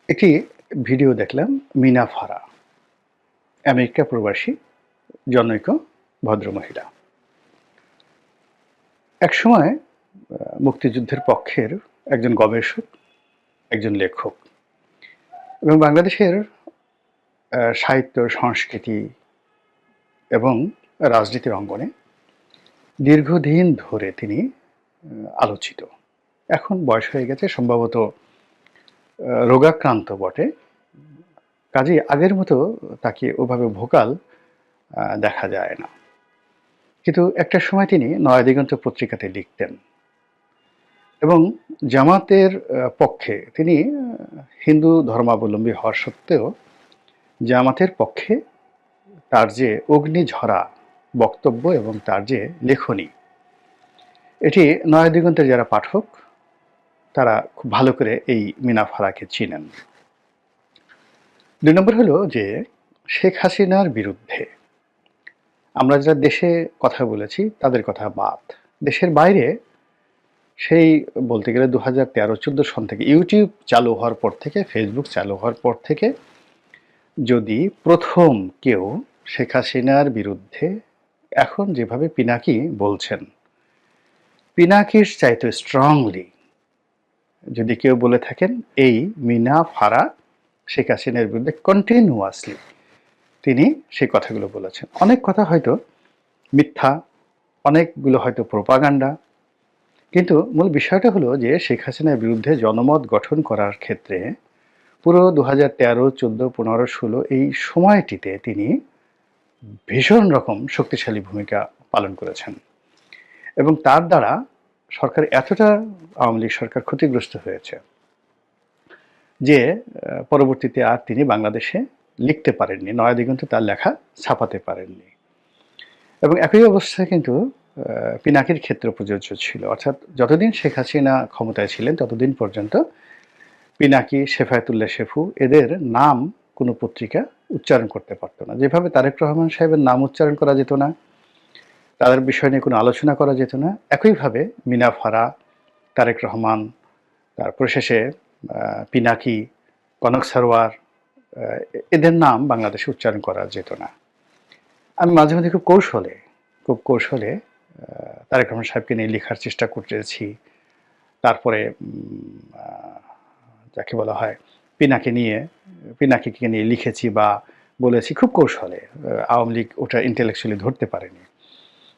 একটি ভিডিও দেখলাম মিনা ফারা, আমেরিকা প্রবাসী জনৈক ভদ্রমহিলা। একসময় মুক্তিযুদ্ধের পক্ষের একজন গবেষক, একজন লেখক এবং বাংলাদেশের সাহিত্য, সংস্কৃতি এবং রাজনীতির অঙ্গনে দীর্ঘদিন ধরে তিনি আলোচিত। এখন বয়স হয়ে গেছে, সম্ভবত রোগাক্রান্ত বটে। কাজেই আগের মতো তাকে ওভাবে ভোকাল দেখা যায় না। কিন্তু একটা সময় তিনি নয়াদিগন্ত পত্রিকাতে লিখতেন এবং জামাতের পক্ষে তিনি হিন্দু ধর্মাবলম্বী হওয়া সত্ত্বেও জামাতের পক্ষে তার যে অগ্নিঝরা বক্তব্য এবং তার যে লেখনী, এটি নয়াদিগন্তের যারা পাঠক তারা খুব ভালো করে এই মিনা ফারাকে চিনেন। ২ নম্বর হলো যে শেখ হাসিনার বিরুদ্ধে আমরা যারা দেশে কথা বলেছি তাদের কথা বাদ, দেশের বাইরে সেই বলতে গেলে ২০১৩-১৪ সন থেকে ইউটিউব চালু হওয়ার পর থেকে, ফেসবুক চালু হওয়ার পর থেকে যদি প্রথম কেউ শেখ হাসিনার বিরুদ্ধে এখন যেভাবে পিনাকি বলছেন, পিনাকির চাইতে স্ট্রংলি যদি কেউ বলে থাকেন, এই মিনা ফারা শেখ হাসিনার বিরুদ্ধে কন্টিনিউয়াসলি তিনি সেই কথাগুলো বলেছেন। অনেক কথা হয়তো মিথ্যা, অনেকগুলো হয়তো প্রোপাগান্ডা, কিন্তু মূল বিষয়টা হলো যে শেখ হাসিনার বিরুদ্ধে জনমত গঠন করার ক্ষেত্রে পুরো ২০১৩, ১৪, ১৫, ১৬ এই সময়টিতে তিনি ভীষণ রকম শক্তিশালী ভূমিকা পালন করেছেন এবং তার দ্বারা সরকার এতটা, আওয়ামী লীগ সরকার ক্ষতিগ্রস্ত হয়েছে যে পরবর্তীতে আর তিনি বাংলাদেশে লিখতে পারেননি, নয়াদিগন্তে তার লেখা ছাপাতে পারেননি। এবং একই অবস্থা কিন্তু পিনাকির ক্ষেত্রে প্রযোজ্য ছিল, অর্থাৎ যতদিন শেখ হাসিনা ক্ষমতায় ছিলেন ততদিন পর্যন্ত পিনাকি, শেফায়েতুল্লাহ শেফু এদের নাম কোনো পত্রিকা উচ্চারণ করতে পারতো না। যেভাবে তারেক রহমান সাহেবের নাম উচ্চারণ করা যেত না, তাদের বিষয় নিয়ে কোনো আলোচনা করা যেত না, একইভাবে মিনা ফারা, তারেক রহমান, তারপর শেষে পিনাকি, কনক সারোয়ার, এদের নাম বাংলাদেশে উচ্চারণ করা যেত না। আমি মাঝে মধ্যে খুব কৌশলে তারেক রহমান সাহেবকে নিয়ে লেখার চেষ্টা করেছি। তারপরে যাকে বলা হয় পিনাকিকে নিয়ে লিখেছি বা বলেছি খুব কৌশলে। আওয়ামী লীগ ওটা ইন্টেলেকচুয়ালি ধরতে পারেনি।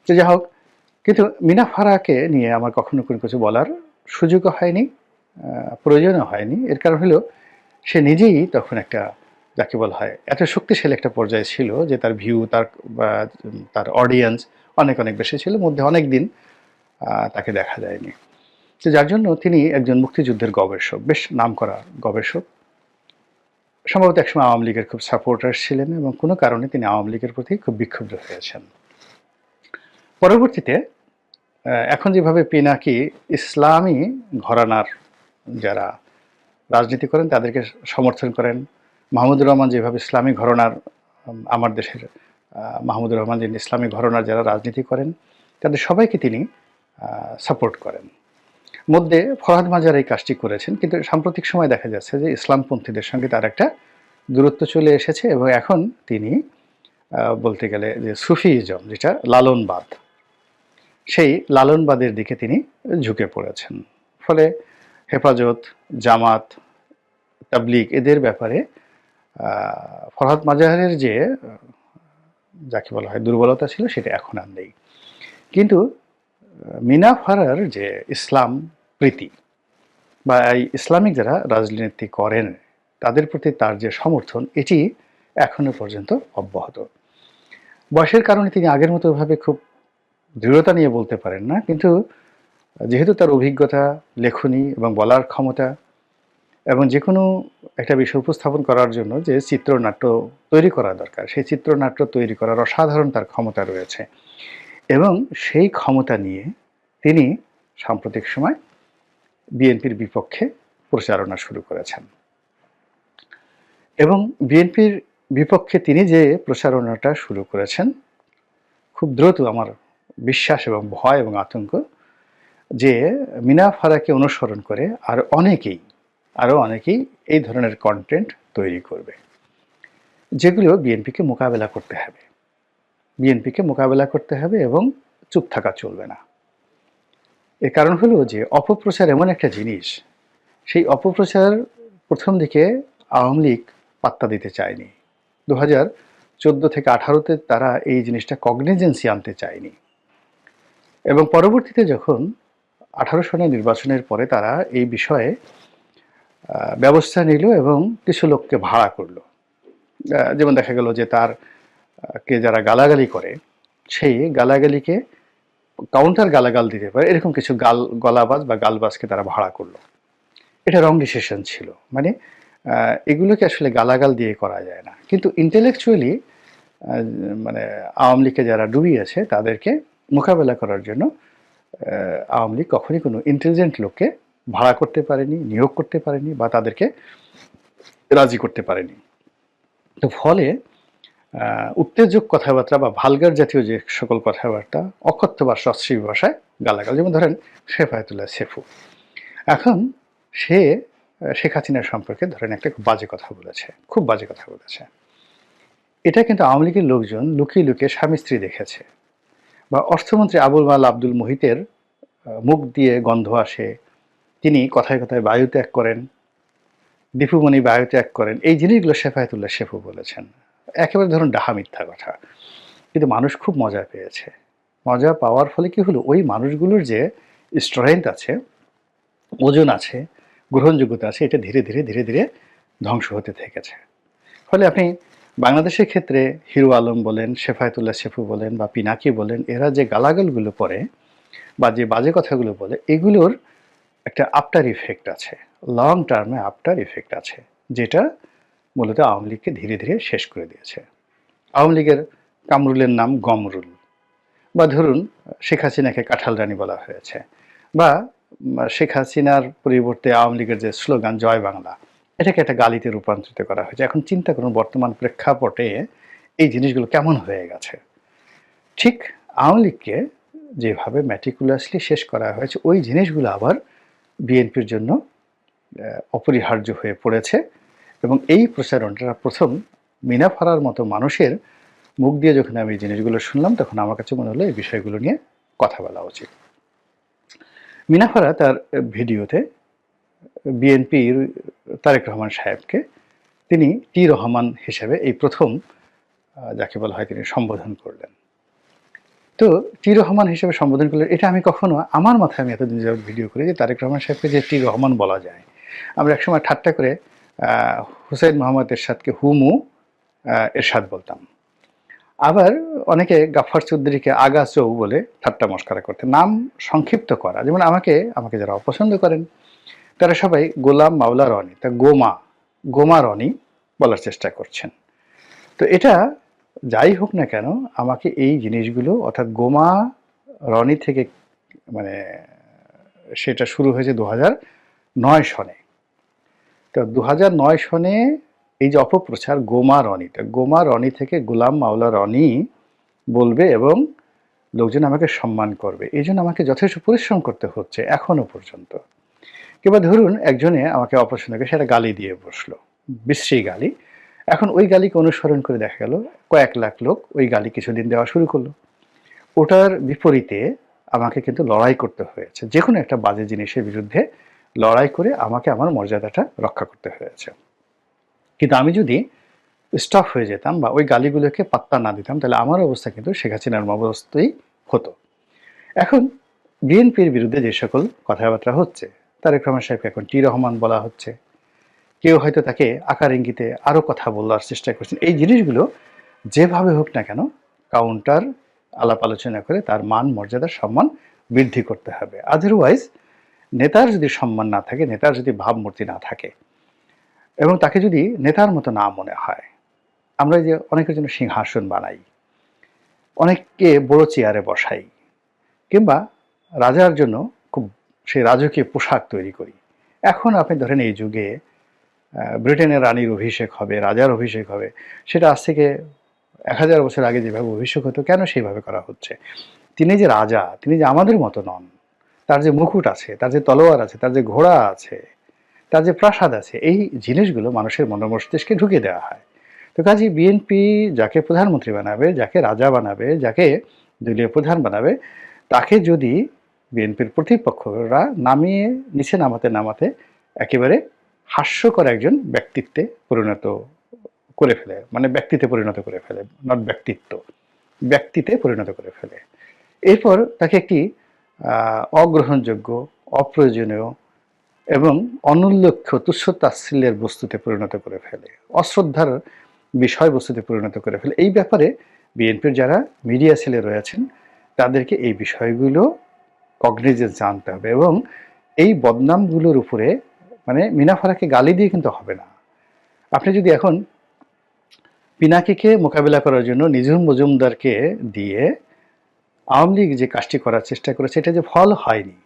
তো যাই হোক, কিন্তু মিনা ফারাকে নিয়ে আমার কখনো কোনো কিছু বলার সুযোগও হয়নি, প্রয়োজনও হয়নি। এর কারণ হলো সে নিজেই তখন একটা, যাকে বলা হয়, এত শক্তিশালী একটা পর্যায়ে ছিল যে তার ভিউ, তার অডিয়েন্স অনেক বেশি ছিল, মধ্যে অনেক দিন তাকে দেখা যায়নি। তো যার জন্য তিনি একজন মুক্তিযুদ্ধের গবেষক, বেশ নামকরা গবেষক, সম্ভবত একসময় আওয়ামী লীগের খুব সাপোর্টার ছিলেন এবং কোনো কারণে তিনি আওয়ামী লীগের প্রতি খুব বিক্ষুব্ধ হয়েছেন। পরবর্তীতে এখন যেভাবে পিনাকি ইসলামী ঘরানার যারা রাজনীতি করেন তাদেরকে সমর্থন করেন, মাহমুদুর রহমান যেভাবে ইসলামী ঘরানার, আমার দেশের মাহমুদুর রহমান যে ইসলামী ঘরানার যারা রাজনীতি করেন তাদের সবাইকে তিনি সাপোর্ট করেন। মধ্যে ফরহাদ মাজার এই কাজটি করেছেন, কিন্তু সাম্প্রতিক সময় দেখা যাচ্ছে যে ইসলামপন্থীদের সঙ্গে তার একটা দূরত্ব চলে এসেছে এবং এখন তিনি বলতে গেলে যে সুফিইজম, যেটা লালনবাদ, সেই লালনবাদের দিকে তিনি ঝুঁকে পড়েছেন। ফলে হেফাজত, জামাত, তাবলিগ এদের ব্যাপারে ফরহাদ মাজাহারের যে যাকে বলা হয় দুর্বলতা ছিল সেটা এখন আর নেই। কিন্তু মিনা ফারার যে ইসলাম প্রীতি বা এই ইসলামিক যারা রাজনীতি করেন তাদের প্রতি তার যে সমর্থন, এটি এখনো পর্যন্ত অব্যাহত। বয়সের কারণে তিনি আগের মতো ভাবে খুব দৃঢ়তা নিয়ে বলতে পারেন না, কিন্তু যেহেতু তার অভিজ্ঞতা, লেখনী এবং বলার ক্ষমতা এবং যে কোনো একটা বিষয় উপস্থাপন করার জন্য যে চিত্রনাট্য তৈরি করা দরকার, সেই চিত্রনাট্য তৈরি করার অসাধারণ তার ক্ষমতা রয়েছে এবং সেই ক্ষমতা নিয়ে তিনি সাম্প্রতিক সময় বিএনপির বিপক্ষে প্রচারণা শুরু করেছেন এবং বিএনপির বিপক্ষে তিনি যে প্রচারণাটা শুরু করেছেন, খুব দ্রুত আমার বিশ্বাস এবং ভয় এবং আতঙ্ক যে মিনা ফারাকে অনুসরণ করে আর অনেকেই আরও অনেকেই এই ধরনের কন্টেন্ট তৈরি করবে, যেগুলো বিএনপিকে মোকাবেলা করতে হবে। বিএনপিকে মোকাবেলা করতে হবে এবং চুপ থাকা চলবে না। এর কারণ হলো যে অপপ্রচার এমন একটা জিনিস, সেই অপপ্রচার প্রথম দিকে আওয়ামী লীগ পাত্তা দিতে চায়নি। 2014 থেকে 18-তে তারা এই জিনিসটা কগনিজেন্সি আনতে চায়নি, এবং পরবর্তীতে যখন 18 সনের নির্বাচনের পরে তারা এই বিষয়ে ব্যবস্থা নিল এবং কিছু লোককে ভাড়া করলো। যেমন দেখা গেল যে তার কে যারা গালাগালি করে, সেই গালাগালিকে কাউন্টার গালাগাল দিতে পারে এরকম কিছু গলাবাজ বা গালবাজকে তারা ভাড়া করলো। এটা রং ডিসিশন ছিল। মানে এগুলোকে আসলে গালাগাল দিয়ে করা যায় না, কিন্তু ইন্টেলেকচুয়ালি মানে আওয়ামী লীগকে যারা ডুবিয়েছে তাদেরকে মোকাবেলা করার জন্য আওয়ামী লীগ কখনই কোনো ইন্টেলিজেন্ট লোককে ভাড়া করতে পারেনি, নিয়োগ করতে পারেনি, বা তাদেরকে রাজি করতে পারেনি। তো ফলে উত্তেজক কথাবার্তা বা ভালগার জাতীয় যে সকল কথাবার্তা, অকথ্য বা সশ্রী ভাষায় গালাগাল, যেমন ধরেন শেফায়েতুল্লাহ সেফু, এখন সে শেখ হাসিনার সম্পর্কে ধরেন একটা খুব বাজে কথা বলেছে, খুব বাজে কথা বলেছে। এটা কিন্তু আওয়ামী লীগের লোকজন লুকিয়ে লুকিয়ে স্বামী স্ত্রী দেখেছে। বা অর্থমন্ত্রী আবুল মাল আব্দুল মুহিতের মুখ দিয়ে গন্ধ আসে, তিনি কথায় কথায় বায়ু ত্যাগ করেন, দীপুমণি বায়ু ত্যাগ করেন, এই জিনিসগুলো শেফায়েতুল্লাহ সেফু বলেছেন। একেবারে ধরুন ডাহা মিথ্যা কথা, কিন্তু মানুষ খুব মজা পেয়েছে। মজা পাওয়ার ফলে কি হলো, ওই মানুষগুলোর যে স্ট্রেংথ আছে, ওজন আছে, গ্রহণযোগ্যতা আছে, এটা ধীরে ধীরে ধীরে ধীরে ধ্বংস হতে থেকেছে। ফলে আপনি বাংলাদেশের ক্ষেত্রে হিরো আলম বলেন, শেফায়েতুল্লাহ সেফু বলেন, বা পিনাকি বলেন, এরা যে গালাগালগুলো পড়ে বা যে বাজে কথাগুলো বলে, এগুলোর একটা আফটার ইফেক্ট আছে, লং টার্মে আফটার ইফেক্ট আছে, যেটা মূলত আওয়ামী লীগকে ধীরে ধীরে শেষ করে দিয়েছে। আওয়ামী লীগের কামরুলের নাম গমরুল, বা ধরুন শেখ হাসিনাকে কাঁঠাল রানী বলা হয়েছে, বা শেখ হাসিনার পরিবর্তে আওয়ামী লীগের যে স্লোগান জয় বাংলা, এটাকে একটা গালিতে রূপান্তরিত করা হয়েছে। এখন চিন্তা করুন বর্তমান প্রেক্ষাপটে এই জিনিসগুলো কেমন হয়ে গেছে। ঠিক আওয়ামী লীগকে যেভাবে ম্যাটিকুলাসলি শেষ করা হয়েছে, ওই জিনিসগুলো আবার বিএনপির জন্য অপরিহার্য হয়ে পড়েছে। এবং এই প্রচারণটা প্রথম মিনা ফারার মতো মানুষের মুখ দিয়ে যখন আমি এই জিনিসগুলো শুনলাম, তখন আমার কাছে মনে হলো এই বিষয়গুলো নিয়ে কথা বলা উচিত। মিনা ফারা তার ভিডিওতে বিএনপির তারেক রহমান সাহেবকে তিনি টি রহমান হিসেবে এই প্রথম যাকে বলা হয় তিনি সম্বোধন করলেন। তো টি রহমান হিসেবে সম্বোধন করলেন, এটা আমি কখনো আমার মাথায় আমি এতদিন যাবত ভিডিও করি যে তারেক রহমান সাহেবকে যে টি রহমান বলা যায়। আমরা একসময় ঠাট্টা করে হুসাইন মোহাম্মদ এরশাদকে হুমু এরশাদ বলতাম। আবার অনেকে গাফফার চৌধুরীকে আগা চৌ বলে ঠাট্টা মস্করা করতেন, নাম সংক্ষিপ্ত করা। যেমন আমাকে যারা অপছন্দ করেন তারা সবাই গোলাম মাওলা রনি, তা গোমা রনি বলার চেষ্টা করছেন। তো এটা যাই হোক না কেন, আমাকে এই জিনিসগুলো, অর্থাৎ গোমা রনি থেকে মানে সেটা শুরু হয়েছে 2009 সনে। তো 2009 সনে এই যে অপপ্রচার গোমা রনি থেকে গোলাম মাওলা রনি বলবে এবং লোকজন আমাকে সম্মান করবে, এই জন্য আমাকে যথেষ্ট পরিশ্রম করতে হচ্ছে এখনো পর্যন্ত। কিংবা ধরুন একজনে আমাকে অপছন্দ করে, সেটা গালি দিয়ে বসলো, বিশ্রী গালি। এখন ওই গালিকে অনুসরণ করে দেখা গেল কয়েক লাখ লোক ওই গালি কিছুদিন দেওয়া শুরু করলো। ওটার বিপরীতে আমাকে কিন্তু লড়াই করতে হয়েছে, যে কোনো একটা বাজে জিনিসের বিরুদ্ধে লড়াই করে আমাকে আমার মর্যাদাটা রক্ষা করতে হয়েছে। কিন্তু আমি যদি স্টপ হয়ে যেতাম বা ওই গালিগুলোকে পাত্তা না দিতাম, তাহলে আমার অবস্থা কিন্তু শেখ হাসিনার অবস্থাই হতো। এখন বিএনপির বিরুদ্ধে যে সকল কথাবার্তা হচ্ছে, তারেক রহমান সাহেবকে এখন টি রহমান বলা হচ্ছে, কেউ হয়তো তাকে আকার ইঙ্গিতে আরও কথা বলার চেষ্টা করছেন। এই জিনিসগুলো যেভাবে হোক না কেন কাউন্টার আলাপ আলোচনা করে তার মান মর্যাদা সম্মান বৃদ্ধি করতে হবে। আদারওয়াইজ নেতার যদি সম্মান না থাকে, নেতার যদি ভাবমূর্তি না থাকে, এবং তাকে যদি নেতার মতো না মনে হয়, আমরা যে অনেকের জন্য সিংহাসন বানাই, অনেককে বড় চেয়ারে বসাই, কিংবা রাজার জন্য খুব সেই রাজকীয় পোশাক তৈরি করি। এখন আপনি ধরেন এই যুগে ব্রিটেনের রানীর অভিষেক হবে, রাজার অভিষেক হবে, সেটা আজ থেকে 1000 বছর আগে যেভাবে অভিষেক হতো, কেন সেইভাবে করা হচ্ছে? তিনি যে রাজা, তিনি যে আমাদের মতো নন, তার যে মুকুট আছে, তার যে তলোয়ার আছে, তার যে ঘোড়া আছে, তার যে প্রাসাদ আছে, এই জিনিসগুলো মানুষের মস্তিষ্কে ঢুকিয়ে দেওয়া হয়। তো কাজেই বিএনপি যাকে প্রধানমন্ত্রী বানাবে, যাকে রাজা বানাবে, যাকে দলীয় প্রধান বানাবে, তাকে যদি বিএনপির প্রতিপক্ষরা নামিয়ে নিচে নামাতে একেবারে হাস্যকর একজন ব্যক্তিত্বে পরিণত করে ফেলে, মানে ব্যক্তিতে পরিণত করে ফেলে, নট ব্যক্তিত্ব, ব্যক্তিতে পরিণত করে ফেলে। এরপর তাকে একটি অগ্রহণযোগ্য, অপ্রয়োজনীয় এবং অনুল্লেখ্য তুচ্ছ-তাচ্ছিল্যের বস্তুতে পরিণত করে ফেলে, অশ্রদ্ধার বিষয়বস্তুতে পরিণত করে ফেলে। এই ব্যাপারে বিএনপির যারা মিডিয়া সেলে রয়েছেন তাদেরকে এই বিষয়গুলো কগনিজেন্স আনতে হবে, এবং এই বদনামগুলোর উপরে মানে মিনাফারাকে গালি দিয়ে কিন্তু হবে না। আপনি যদি এখন পিনাকিকে মোকাবিলা করার জন্য নিঝুম মজুমদারকে দিয়ে আওয়ামী লীগ যে কাজটি করার চেষ্টা করেছে, এটা যে ফল হয়নি,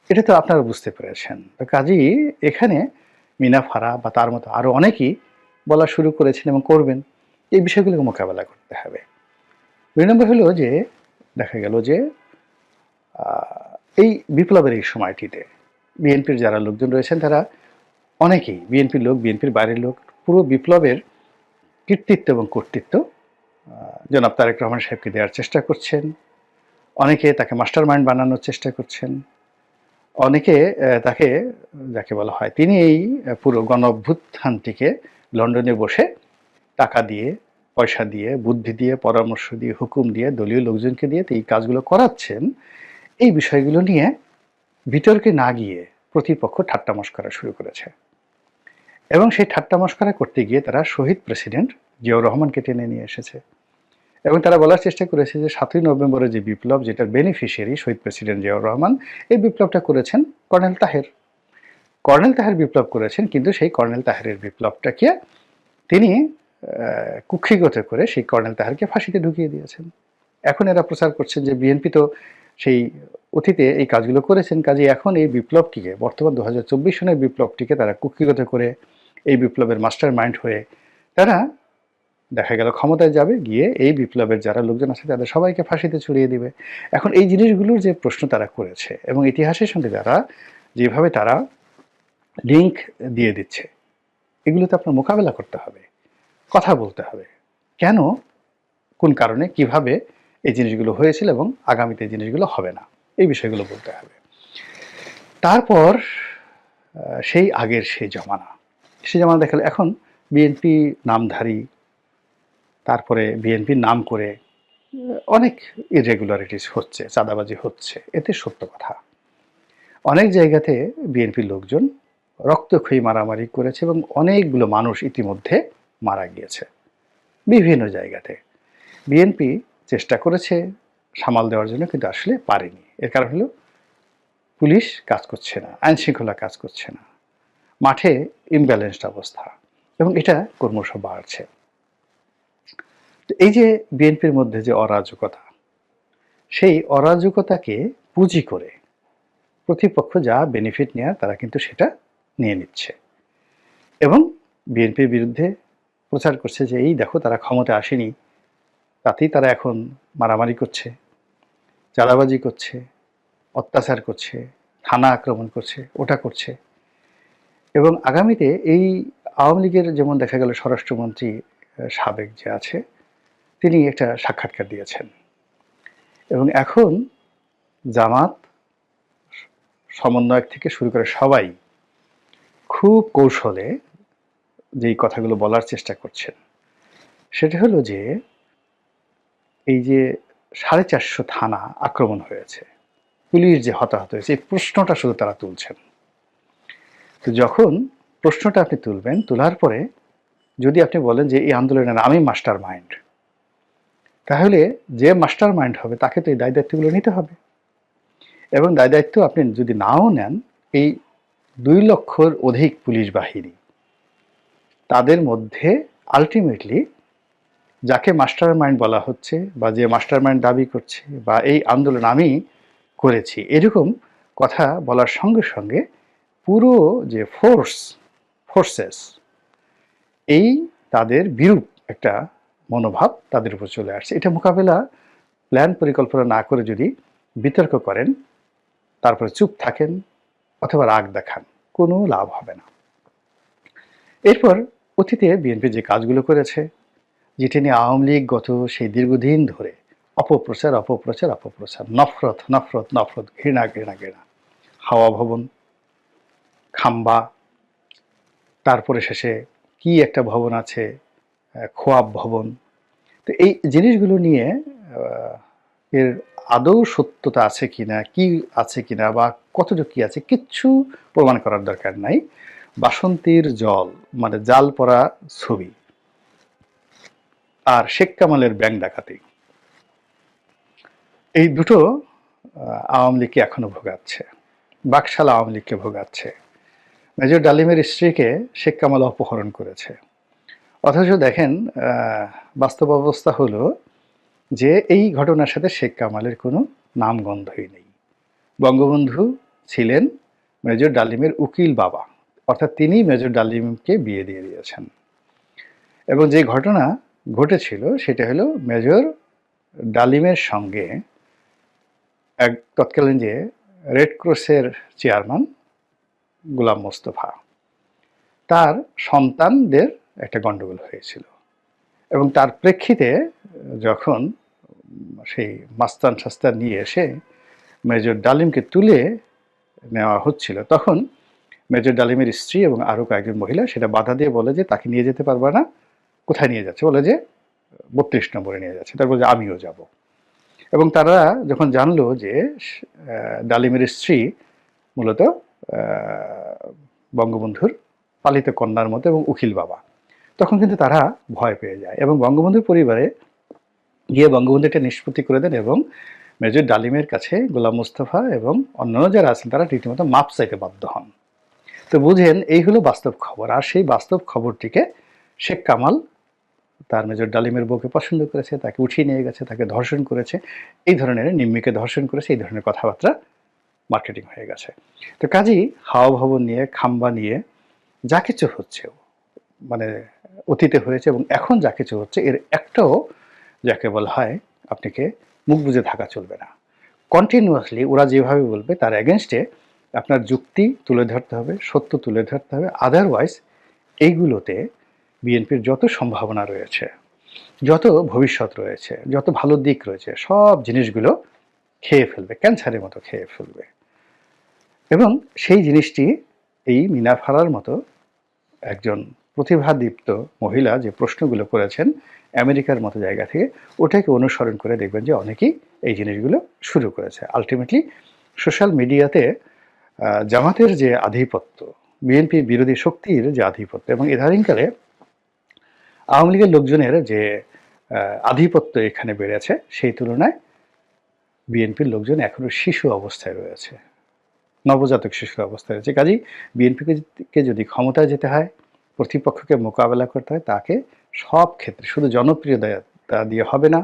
এটা তো আপনারা বুঝতে পেরেছেন। তো কাজেই এখানে মিনাফারা বা তার মতো আরও অনেকেই বলা শুরু করেছেন এবং করবেন। এই বিষয়গুলোকে মোকাবেলা করতে হবে। ২ নম্বর হলো যে দেখা গেল যে এই বিপ্লবের এই সময়টিতে বিএনপির যারা লোকজন রয়েছেন তারা অনেকেই বিএনপির লোক, বিএনপির বাইরের লোক, পুরো বিপ্লবের কৃতিত্ব এবং কর্তৃত্ব জনাব তারেক রহমান সাহেবকে দেওয়ার চেষ্টা করছেন। অনেকে তাকে মাস্টার মাইন্ড বানানোর চেষ্টা করছেন। অনেকে তাকে, যাকে বলা হয়, তিনি এই পুরো গণ অভ্যুত্থানটিকে লন্ডনে বসে টাকা দিয়ে, পয়সা দিয়ে, বুদ্ধি দিয়ে, পরামর্শ দিয়ে, হুকুম দিয়ে, দলীয় লোকজনকে দিয়ে এই কাজগুলো করাচ্ছেন। এই বিষয়গুলো নিয়ে বিতর্কে না গিয়ে প্রতিপক্ষ ঠাট্টা মশকরা শুরু করেছে, এবং সেই ঠাট্টা মশকরা করতে গিয়ে তারা শহীদ প্রেসিডেন্ট জিয়াউর রহমানকে টেনে নিয়ে এসেছে, এবং তারা বলার চেষ্টা করেছে যে ৭ই নভেম্বরের যে বিপ্লব, যেটার বেনিফিশিয়ারি শহীদ প্রেসিডেন্ট জিয়াউর রহমান, এই বিপ্লবটা করেছেন কর্নেল তাহের। কর্নেল তাহের বিপ্লব করেছেন, কিন্তু সেই কর্নেল তাহেরের বিপ্লবটাকে তিনি কুক্ষিগত করে সেই কর্নেল তাহেরকে ফাঁসিতে ঢুকিয়ে দিয়েছেন। এখন এরা প্রচার করছেন যে বিএনপি তো সেই অতীতে এই কাজগুলো করেছেন, কাজে এখন এই বিপ্লবটিকে, বর্তমান ২০২৪ সনের বিপ্লবটিকে তারা কুক্ষিগত করে এই বিপ্লবের মাস্টার মাইন্ড হয়ে তারা দেখা গেল ক্ষমতায় যাবে, গিয়ে এই বিপ্লবের যারা লোকজন আছে তাদের সবাইকে ফাঁসিতে ছুড়িয়ে দিবে। এখন এই জিনিসগুলোর যে প্রশ্ন তারা করেছে এবং ইতিহাসের সঙ্গে যারা যেভাবে তারা লিঙ্ক দিয়ে দিচ্ছে, এগুলোতে আপনার মোকাবেলা করতে হবে, কথা বলতে হবে, কেন, কোন কারণে, কিভাবে এই জিনিসগুলো হয়েছিল এবং আগামীতে এই জিনিসগুলো হবে না, এই বিষয়গুলো বলতে হবে। তারপর সেই আগের সেই জমানা দেখালে এখন বিএনপি নামধারী, তারপরে বিএনপির নাম করে অনেক ইরেগুলারিটিস হচ্ছে, চাঁদাবাজি হচ্ছে, এতে সত্য কথা। অনেক জায়গাতে বিএনপির লোকজন রক্তক্ষয়ী মারামারি করেছে এবং অনেকগুলো মানুষ ইতিমধ্যে মারা গিয়েছে বিভিন্ন জায়গাতে। বিএনপি চেষ্টা করেছে সামাল দেওয়ার জন্য, কিন্তু আসলে পারেনি। এর কারণ হলো পুলিশ কাজ করছে না, আইনশৃঙ্খলা কাজ করছে না, মাঠে ইমব্যালেন্সড অবস্থা, এবং এটা ক্রমশ বাড়ছে। এই যে বিএনপির মধ্যে যে অরাজকতা, সেই অরাজকতাকে পুঁজি করে প্রতিপক্ষ যা বেনিফিট নেওয়ার তারা কিন্তু সেটা নিয়ে নিচ্ছে, এবং বিএনপির বিরুদ্ধে প্রচার করছে যে এই দেখো তারা ক্ষমতায় আসেনি, তাতেই তারা এখন মারামারি করছে, চাঁদাবাজি করছে, অত্যাচার করছে, থানা আক্রমণ করছে, ওটা করছে। এবং আগামীতে এই আওয়ামী লীগের যেমন দেখা গেল স্বরাষ্ট্রমন্ত্রী সাবেক যে আছে, তিনি একটা সাক্ষাৎকার দিয়েছেন, এবং এখন জামাত সমন্বয়ক থেকে শুরু করে সবাই খুব কৌশলে যেই কথাগুলো বলার চেষ্টা করছেন, সেটা হলো যে এই যে 450 থানা আক্রমণ হয়েছে, পুলিশ যে হতাহত হয়েছে, এই প্রশ্নটা শুধু তারা তুলছেন। তো যখন প্রশ্নটা আপনি তুলবেন, তোলার পরে যদি আপনি বলেন যে এই আন্দোলনের আমি মাস্টার মাইন্ড, তাহলে যে মাস্টার মাইন্ড হবে তাকে তো এই দায় দায়িত্বগুলো নিতে হবে, এবং দায় দায়িত্ব আপনি যদি নাও নেন, এই 2 লক্ষর অধিক পুলিশ বাহিনী, তাদের মধ্যে আলটিমেটলি যাকে মাস্টার মাইন্ড বলা হচ্ছে বা যে মাস্টার মাইন্ড দাবি করছে বা এই আন্দোলন আমি করেছি এরকম কথা বলার সঙ্গে সঙ্গে পুরো যে ফোর্সেস, এই তাদের বিরূপ একটা মনোভাব তাদের উপর চলে আসছে। এটা মোকাবেলা প্ল্যান পরিকল্পনা না করে যদি বিতর্ক করেন, তারপরে চুপ থাকেন অথবা রাগ দেখান, কোনো লাভ হবে না। এরপর অতীতে বিএনপি যে কাজগুলো করেছে, যেটি নিয়ে আওয়ামী লীগ গত সেই দীর্ঘদিন ধরে অপপ্রচার, নফরত, ঘৃণা, হাওয়া ভবন, খাম্বা, তারপরে শেষে কি একটা ভবন আছে, খোয়াব ভবন। তো এই জিনিসগুলো নিয়ে এর আদৌ সত্যতা আছে কিনা, কি আছে কিনা বা কতটুকু কি আছে, কিচ্ছু প্রমাণ করার দরকার নাই। বাসন্তীর জল মানে জাল পড়া ছবি আর শেখ কামালের ব্যাংক ডাকাতি, এই দুটো আওয়ামী লীগকে এখনো ভোগাচ্ছে, বাকশাল আওয়ামী লীগকে ভোগাচ্ছে। মেজর ডালিমের স্ত্রীকে শেখ কামাল অপহরণ করেছে, অথচ দেখেন বাস্তব অবস্থা হলো যে এই ঘটনার সাথে শেখ কামালের কোনো নামগন্ধই নেই। বঙ্গবন্ধু ছিলেন মেজর ডালিমের উকিল বাবা, অর্থাৎ তিনি মেজর ডালিমকে বিয়ে দিয়ে দিয়েছেন। এবং যে ঘটনা ঘটেছিল সেটা হলো মেজর ডালিমের সঙ্গে এক তৎকালীন যে রেড ক্রসের চেয়ারম্যান গোলাম মোস্তফা, তার সন্তানদের একটা গন্ডগোল হয়েছিল এবং তার প্রেক্ষিতে যখন সেই মাস্তান শাস্তান নিয়ে এসে মেজর ডালিমকে তুলে নেওয়া হচ্ছিল, তখন মেজর ডালিমের স্ত্রী এবং আরও কয়েকজন মহিলা সেটা বাধা দিয়ে বলে যে তাকে নিয়ে যেতে পারবে না। কোথায় নিয়ে যাচ্ছে? বলে যে ৩২ নম্বরে নিয়ে যাচ্ছে। তারপর যে আমিও যাব। এবং তারা যখন জানলো যে ডালিমের স্ত্রী মূলত বঙ্গবন্ধুর পালিত কন্যার মতো এবং উকিল বাবা, তখন কিন্তু তারা ভয় পেয়ে যায় এবং বঙ্গবন্ধুর পরিবারে গিয়ে বঙ্গবন্ধু এটা নিষ্পত্তি করে দেন এবং মেজর ডালিমের কাছে গোলাম মোস্তফা এবং অন্যান্য যারা আছেন তারা রীতিমতো মাপ চাইতে বাধ্য হন। তো বুঝেন এই হলো বাস্তব খবর। আর সেই বাস্তব খবরটিকে শেখ কামাল তার মেজর ডালিমের বউকে পছন্দ করেছে, তাকে উঠিয়ে নিয়ে গেছে, তাকে ধর্ষণ করেছে, এই ধরনের, নিম্মিকে ধর্ষণ করেছে, এই ধরনের কথাবার্তা মার্কেটিং হয়ে গেছে। তো কাজেই হাওয়া ভবন নিয়ে, খাম্বা নিয়ে যা কিছু হচ্ছে, মানে অতীতে হয়েছে এবং এখন যা কিছু হচ্ছে, এর একটাও যাকে বলা হয় আপনাকে মুখ বুজে থাকা চলবে না। কন্টিনিউয়াসলি ওরা যেভাবে বলবে তার এগেনস্টে আপনার যুক্তি তুলে ধরতে হবে, সত্য তুলে ধরতে হবে। আদারওয়াইজ এইগুলোতে বিএনপির যত সম্ভাবনা রয়েছে, যত ভবিষ্যৎ রয়েছে, যত ভালো দিক রয়েছে, সব জিনিসগুলো খেয়ে ফেলবে, ক্যান্সারের মতো খেয়ে ফেলবে। এবং সেই জিনিসটি এই মিনা ফারার মতো একজন প্রতিভাদীপ্ত মহিলা যে প্রশ্নগুলো করেছেন আমেরিকার মতো জায়গা থেকে, ওটাকে অনুসরণ করে দেখবেন যে অনেকেই এই জিনিসগুলো শুরু করেছে। আলটিমেটলি সোশ্যাল মিডিয়াতে জামাতের যে আধিপত্য, বিএনপি বিরোধী শক্তির যে আধিপত্য এবং ইদানিংকালে আওয়ামী লীগের লোকজনের যে আধিপত্য এখানে বেড়েছে, সেই তুলনায় বিএনপির লোকজন এখনো শিশু অবস্থায় রয়েছে, নবজাতক শিশু অবস্থায় রয়েছে। কাজেই বিএনপিকে যদি ক্ষমতায় যেতে হয়, প্রতিপক্ষকে মোকাবেলা করতে হয়, তাকে সব ক্ষেত্রে শুধু জনপ্রিয়তা দিয়ে হবে না,